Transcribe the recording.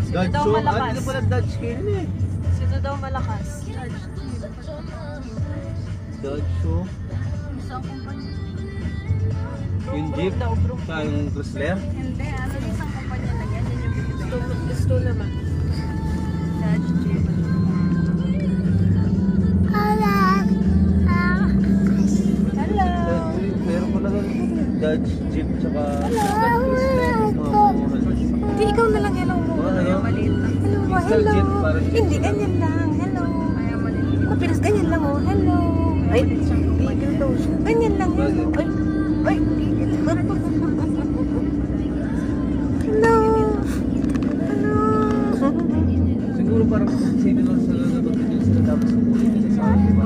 Sino daw malakas? Ano pala Dodge kayo eh? Sino daw malakas? Dodge show. Isang kumpanya. Yung Jeep. Daw, bro. Sa yung Chrysler. Hindi, ano yung isang kumpanya na yan? Yan yung binibigay. Gusto naman. Dodge Jeep. Hello! Pero pala Dodge Jeep tsaka Hindi, ikaw na lang hello mo. ano? Maliit lang. Hello mo, Crystal hello. Jeep, parang Jeep. Hindi, ganyan lang. Hello. Kaya maliit. Oh, pero ganyan lang oh. Hello. Ay, Maliit siyang kumpanya. ganito. Ganyan lang. Hello. Ay, ay. Hello. Hello. Siguro parang sino lang sila na magiging sila tapos kumulit nila sa akin, di ba?